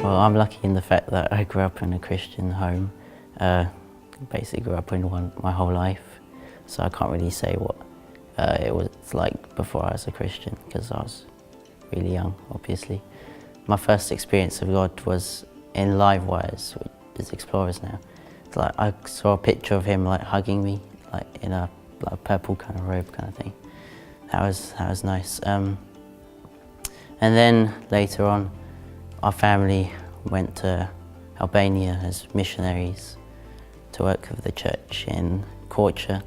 Well, I'm lucky in the fact that I grew up in a Christian home. Basically grew up in one my whole life, so I can't really say what it was like before I was a Christian because I was really young, obviously. My first experience of God was in Livewires, which is Explorers now. It's like I saw a picture of him like hugging me, like in a purple kind of robe kind of thing. That was nice. And then later on, our family went to Albania as missionaries to work with the church in Korcha.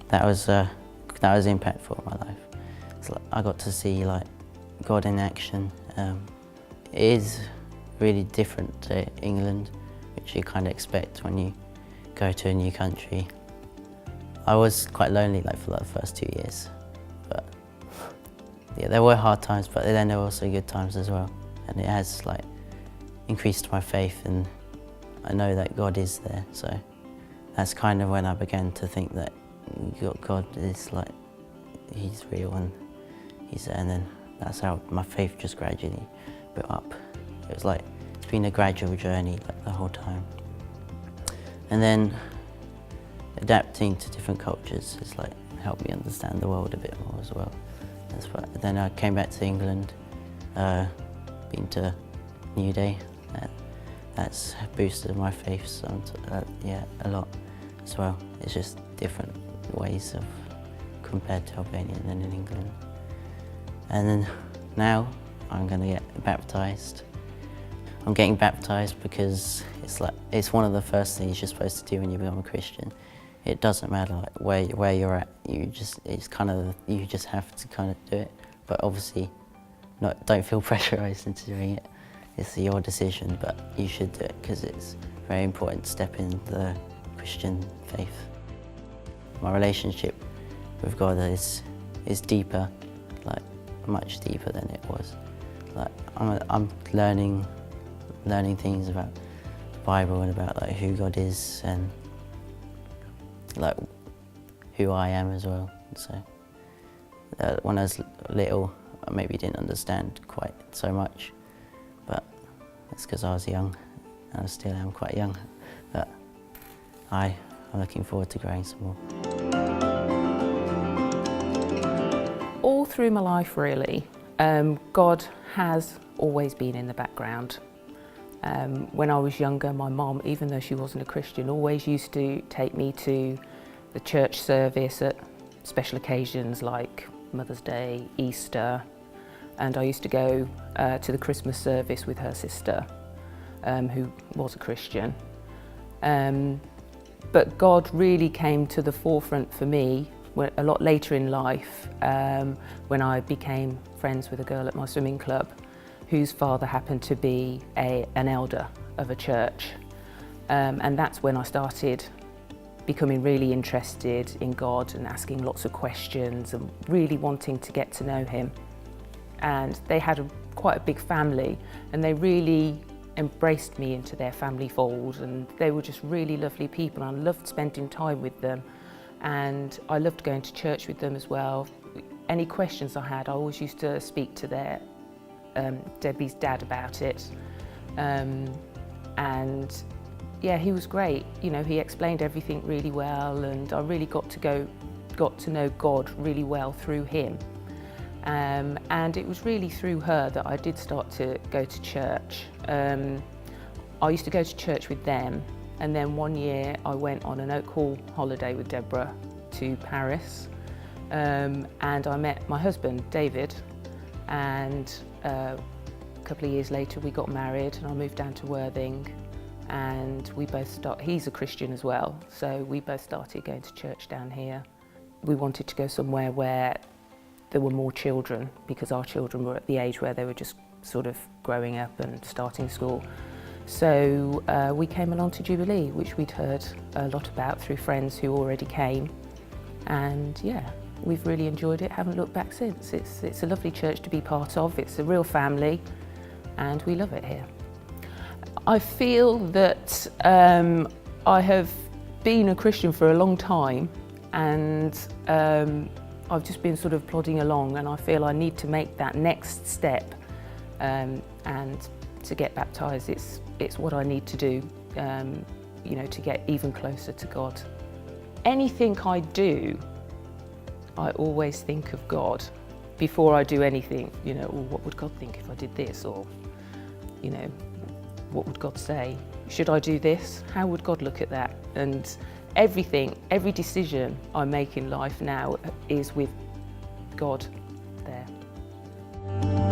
That was impactful in my life. It's like I got to see like God in action. It is really different to England, which you kind of expect when you go to a new country. I was quite lonely like for like the first 2 years, but yeah, there were hard times, but then there were also good times as well. And it has like increased my faith, and I know that God is there. So that's kind of when I began to think that God is like, He's real and He's there. And then that's how my faith just gradually built up. It was like, it's been a gradual journey like the whole time. And then adapting to different cultures has like helped me understand the world a bit more as well. Then I came back to England, been to New Day. That's boosted my faith a lot as well. It's just different ways of compared to Albania than in England. And then now I'm going to get baptised. I'm getting baptised because it's one of the first things you're supposed to do when you become a Christian. It doesn't matter like where you're at. You just have to kind of do it. But obviously, don't feel pressurised into doing it. It's your decision, but you should do it because it's a very important step in the Christian faith. My relationship with God is deeper, like much deeper than it was. Like I'm learning things about the Bible and about like who God is and like who I am as well. So when I was little, I maybe didn't understand quite so much, but that's because I was young, and I still am quite young. But I'm looking forward to growing some more. All through my life, really, God has always been in the background. When I was younger, my mum, even though she wasn't a Christian, always used to take me to the church service at special occasions like Mother's Day, Easter, and I used to go to the Christmas service with her sister, who was a Christian. But God really came to the forefront for me a lot later in life, when I became friends with a girl at my swimming club whose father happened to be an elder of a church. And that's when I started becoming really interested in God and asking lots of questions and really wanting to get to know Him. And they had quite a big family, and they really embraced me into their family fold, and they were just really lovely people, and I loved spending time with them, and I loved going to church with them as well. Any questions I had, I always used to speak to their Debbie's dad about it, and yeah, he was great. You know, he explained everything really well, and I really got to know God really well through him. And it was really through her that I did start to go to church. I used to go to church with them, and then one year I went on an Oak Hall holiday with Deborah to Paris, and I met my husband, David, and a couple of years later we got married and I moved down to Worthing, and he's a Christian as well, so we both started going to church down here. We wanted to go somewhere where there were more children, because our children were at the age where they were just sort of growing up and starting school. So we came along to Jubilee, which we'd heard a lot about through friends who already came. And yeah, we've really enjoyed it, haven't looked back since. It's a lovely church to be part of, it's a real family, and we love it here. I feel that I have been a Christian for a long time, and I've just been sort of plodding along, and I feel I need to make that next step and to get baptised. It's what I need to do, you know, to get even closer to God. Anything I do, I always think of God before I do anything. You know, oh, what would God think if I did this? Or, you know, what would God say? Should I do this? How would God look at that? And everything, every decision I make in life now is with God there.